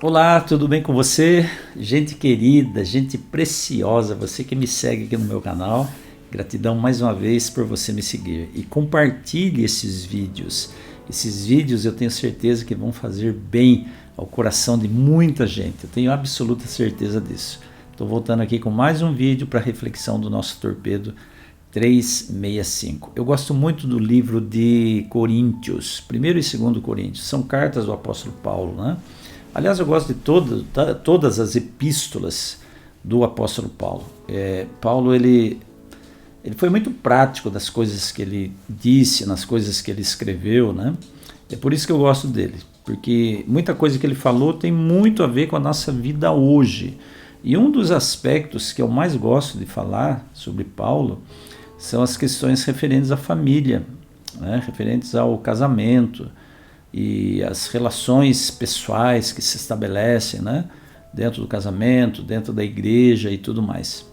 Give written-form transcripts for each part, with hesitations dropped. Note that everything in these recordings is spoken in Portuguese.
Olá, tudo bem com você? Gente querida, gente preciosa, você que me segue aqui no meu canal, gratidão mais uma vez por você me seguir e compartilhe esses vídeos. Esses vídeos eu tenho certeza que vão fazer bem ao coração de muita gente, eu tenho absoluta certeza disso. Estou voltando aqui com mais um vídeo para reflexão do nosso Torpedo 365. Eu gosto muito do livro de Coríntios, 1º e 2º Coríntios, são cartas do apóstolo Paulo, né? Aliás, eu gosto de todas as epístolas do apóstolo Paulo. Paulo ele foi muito prático das coisas que ele disse, nas coisas que ele escreveu, né? É por isso que eu gosto dele, porque muita coisa que ele falou tem muito a ver com a nossa vida hoje. E um dos aspectos que eu mais gosto de falar sobre Paulo são as questões referentes à família, né? Referentes ao casamento, e as relações pessoais que se estabelecem, né, dentro do casamento, dentro da igreja e tudo mais.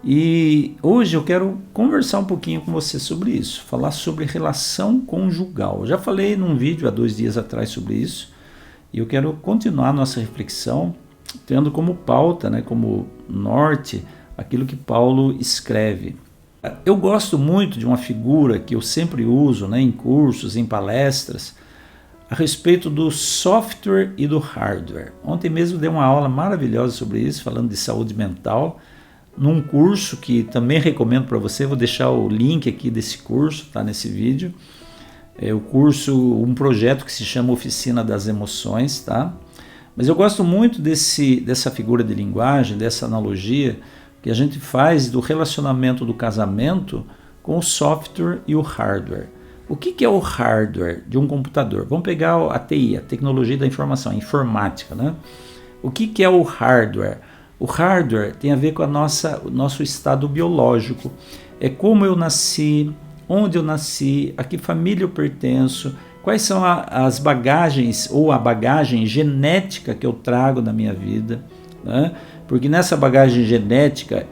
E hoje eu quero conversar um pouquinho com você sobre isso, falar sobre relação conjugal. Eu já falei num vídeo há 2 dias atrás sobre isso, e eu quero continuar a nossa reflexão, tendo como pauta, né, como norte, aquilo que Paulo escreve. Eu gosto muito de uma figura que eu sempre uso, né, em cursos, em palestras, a respeito do software e do hardware. Ontem mesmo dei uma aula maravilhosa sobre isso, falando de saúde mental, num curso que também recomendo para você, vou deixar o link aqui desse curso, tá nesse vídeo. É o curso, um projeto que se chama Oficina das Emoções, tá? Mas eu gosto muito dessa figura de linguagem, dessa analogia que a gente faz do relacionamento do casamento com o software e o hardware. O que é o hardware de um computador? Vamos pegar a TI, a tecnologia da informação, a informática, né? O que é o hardware? O hardware tem a ver com o nosso estado biológico. É como eu nasci, onde eu nasci, a que família eu pertenço, quais são as bagagens ou a bagagem genética que eu trago na minha vida, né? Porque nessa bagagem genética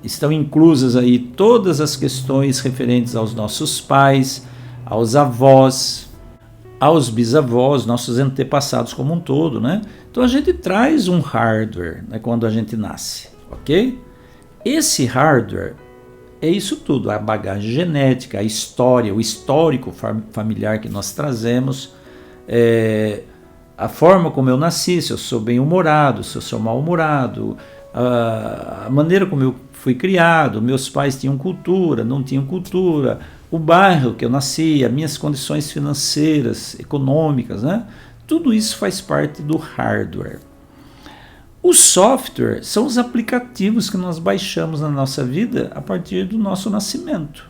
estão inclusas aí todas as questões referentes aos nossos pais, aos avós, aos bisavós, nossos antepassados como um todo, né? Então a gente traz um hardware, né, quando a gente nasce, ok? Esse hardware é isso tudo, a bagagem genética, a história, o histórico familiar que nós trazemos, a forma como eu nasci, se eu sou bem-humorado, se eu sou mal-humorado, a maneira como eu fui criado, meus pais tinham cultura, não tinham cultura, o bairro que eu nasci, as minhas condições financeiras, econômicas, né? Tudo isso faz parte do hardware. O software são os aplicativos que nós baixamos na nossa vida a partir do nosso nascimento.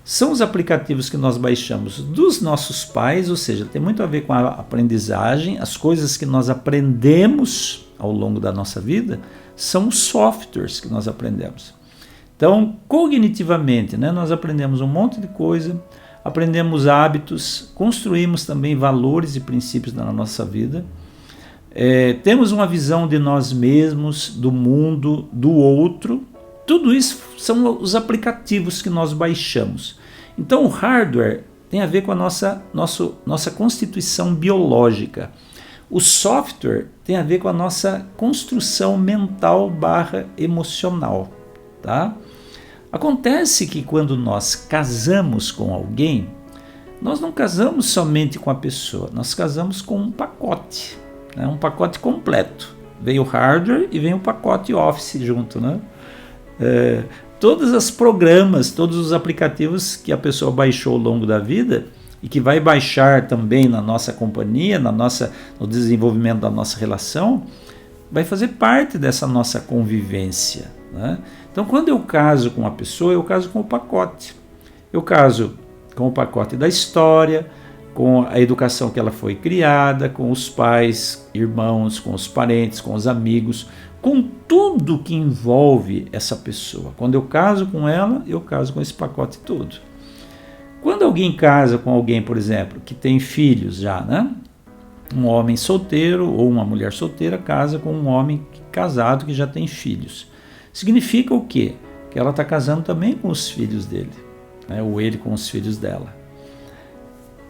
São os aplicativos que nós baixamos dos nossos pais, ou seja, tem muito a ver com a aprendizagem, as coisas que nós aprendemos ao longo da nossa vida, são os softwares que nós aprendemos. Então, cognitivamente, né, nós aprendemos um monte de coisa, aprendemos hábitos, construímos também valores e princípios na nossa vida, temos uma visão de nós mesmos, do mundo, do outro. Tudo isso são os aplicativos que nós baixamos. Então, o hardware tem a ver com a nossa constituição biológica. O software tem a ver com a nossa construção mental / emocional, tá? Acontece que quando nós casamos com alguém, nós não casamos somente com a pessoa, nós casamos com um pacote, né? Um pacote completo. Vem o hardware e vem o pacote Office junto, né? Todos os programas, todos os aplicativos que a pessoa baixou ao longo da vida e que vai baixar também na nossa companhia, no desenvolvimento da nossa relação, vai fazer parte dessa nossa convivência, né? Então, quando eu caso com uma pessoa, eu caso com o pacote. Eu caso com o pacote da história, com a educação que ela foi criada, com os pais, irmãos, com os parentes, com os amigos, com tudo que envolve essa pessoa. Quando eu caso com ela, eu caso com esse pacote todo. Quando alguém casa com alguém, por exemplo, que tem filhos já, né? Um homem solteiro ou uma mulher solteira casa com um homem casado que já tem filhos. Significa o quê? Que ela está casando também com os filhos dele, né? Ou ele com os filhos dela.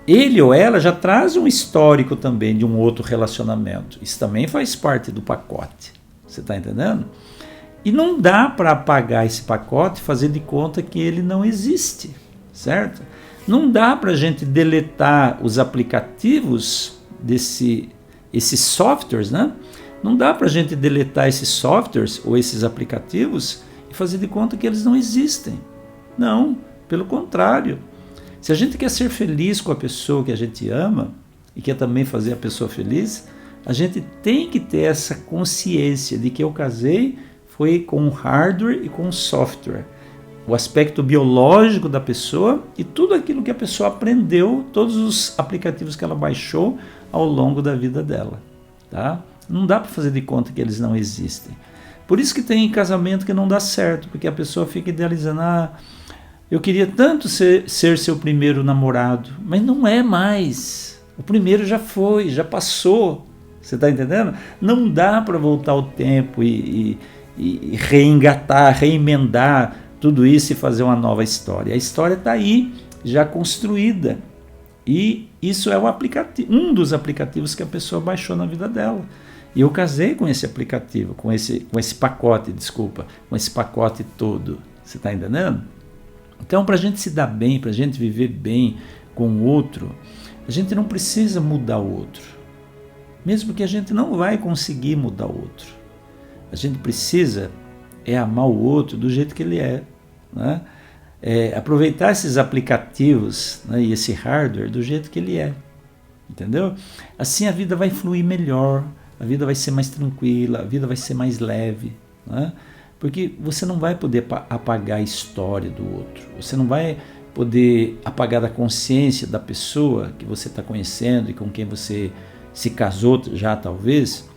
ele ou ela já traz um histórico também de um outro relacionamento. Isso também faz parte do pacote. Você está entendendo? E não dá para apagar esse pacote e fazer de conta que ele não existe, certo? Não dá para a gente deletar os aplicativos esses softwares, né? Não dá para a gente deletar esses softwares ou esses aplicativos e fazer de conta que eles não existem. Não, pelo contrário. Se a gente quer ser feliz com a pessoa que a gente ama e quer também fazer a pessoa feliz, a gente tem que ter essa consciência de que eu casei foi com o hardware e com o software. O aspecto biológico da pessoa e tudo aquilo que a pessoa aprendeu, todos os aplicativos que ela baixou ao longo da vida dela. Tá? Não dá para fazer de conta que eles não existem. Por isso que tem casamento que não dá certo, porque a pessoa fica idealizando, eu queria tanto ser seu primeiro namorado, mas não é mais. O primeiro já foi, já passou. Você está entendendo? Não dá para voltar o tempo e reengatar, reemendar tudo isso e fazer uma nova história. A história está aí, já construída. E isso é um dos aplicativos que a pessoa baixou na vida dela. E eu casei com esse aplicativo, com esse pacote todo. Você está entendendo? Então, para a gente se dar bem, para a gente viver bem com o outro, a gente não precisa mudar o outro. Mesmo que a gente não vai conseguir mudar o outro. A gente precisa amar o outro do jeito que ele é. Né? Aproveitar esses aplicativos, né, e esse hardware do jeito que ele é. Entendeu? Assim a vida vai fluir melhor, a vida vai ser mais tranquila, a vida vai ser mais leve. Né? Porque você não vai poder apagar a história do outro. Você não vai poder apagar da consciência da pessoa que você está conhecendo e com quem você se casou já talvez,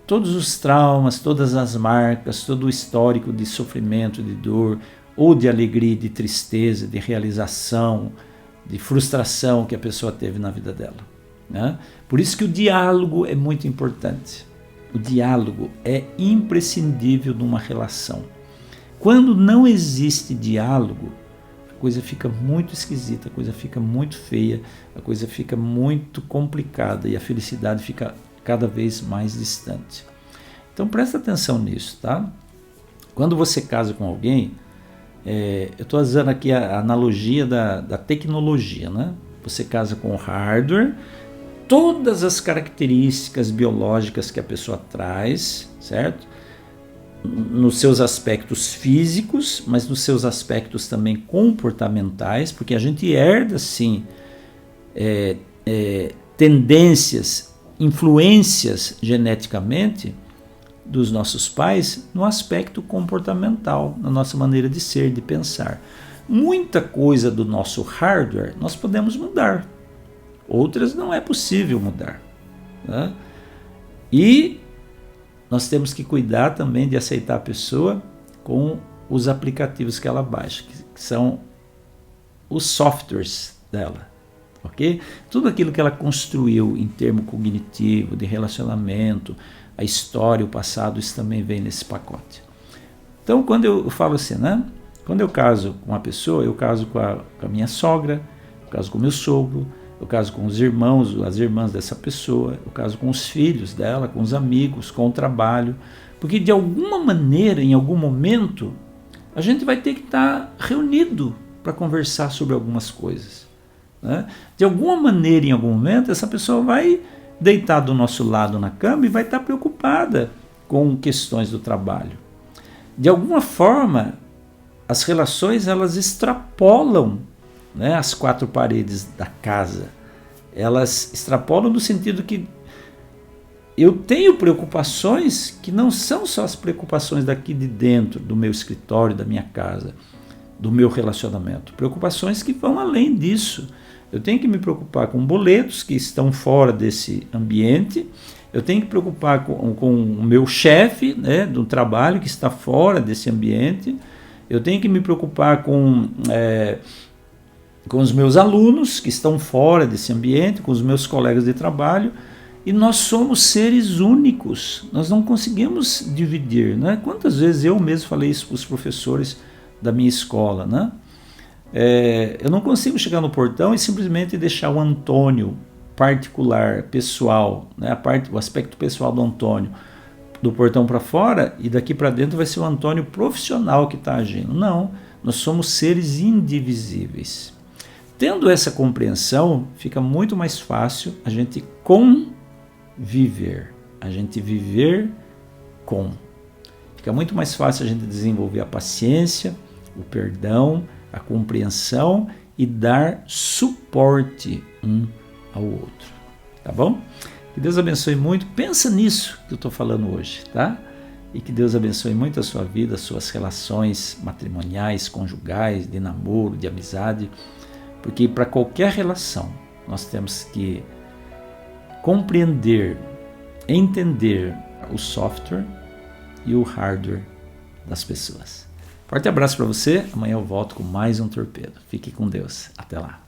todos os traumas, todas as marcas, todo o histórico de sofrimento, de dor, ou de alegria, de tristeza, de realização, de frustração que a pessoa teve na vida dela. Né? Por isso que o diálogo é muito importante. O diálogo é imprescindível numa relação. Quando não existe diálogo, a coisa fica muito esquisita, a coisa fica muito feia, a coisa fica muito complicada e a felicidade fica cada vez mais distante. Então presta atenção nisso, tá? Quando você casa com alguém, eu estou usando aqui a analogia da tecnologia, né? Você casa com o hardware, todas as características biológicas que a pessoa traz, certo? Nos seus aspectos físicos, mas nos seus aspectos também comportamentais, porque a gente herda, sim, tendências, influências geneticamente dos nossos pais no aspecto comportamental, na nossa maneira de ser, de pensar. Muita coisa do nosso hardware nós podemos mudar, outras não é possível mudar. Né? E nós temos que cuidar também de aceitar a pessoa com os aplicativos que ela baixa, que são os softwares dela. Okay? Tudo aquilo que ela construiu em termo cognitivo, de relacionamento, a história, o passado, isso também vem nesse pacote. Então, quando eu falo assim, né? Quando eu caso com uma pessoa, eu caso com a minha sogra, eu caso com o meu sogro, eu caso com os irmãos, as irmãs dessa pessoa, eu caso com os filhos dela, com os amigos, com o trabalho, porque de alguma maneira, em algum momento, a gente vai ter que estar reunido para conversar sobre algumas coisas. Né? De alguma maneira, em algum momento, essa pessoa vai deitar do nosso lado na cama e vai estar preocupada com questões do trabalho. De alguma forma, as relações elas extrapolam, né, as quatro paredes da casa. Elas extrapolam no sentido que eu tenho preocupações que não são só as preocupações daqui de dentro, do meu escritório, da minha casa, do meu relacionamento. Preocupações que vão além disso. Eu tenho que me preocupar com boletos que estão fora desse ambiente. Eu tenho que me preocupar com o meu chefe, né, do trabalho que está fora desse ambiente. Eu tenho que me preocupar com os meus alunos que estão fora desse ambiente, com os meus colegas de trabalho. E nós somos seres únicos. Nós não conseguimos dividir. Né? Quantas vezes eu mesmo falei isso para os professores da minha escola, né? Eu não consigo chegar no portão e simplesmente deixar o Antônio particular, pessoal, né, o aspecto pessoal do Antônio, do portão para fora, e daqui para dentro vai ser o Antônio profissional que está agindo. Não, nós somos seres indivisíveis. Tendo essa compreensão, fica muito mais fácil a gente conviver, a gente viver com. Fica muito mais fácil a gente desenvolver a paciência, o perdão, a compreensão e dar suporte um ao outro, tá bom? Que Deus abençoe muito. Pensa nisso que eu estou falando hoje, tá? E que Deus abençoe muito a sua vida, as suas relações matrimoniais, conjugais, de namoro, de amizade, porque para qualquer relação nós temos que compreender, entender o software e o hardware das pessoas. Forte abraço para você. Amanhã eu volto com mais um Torpedo. Fique com Deus. Até lá.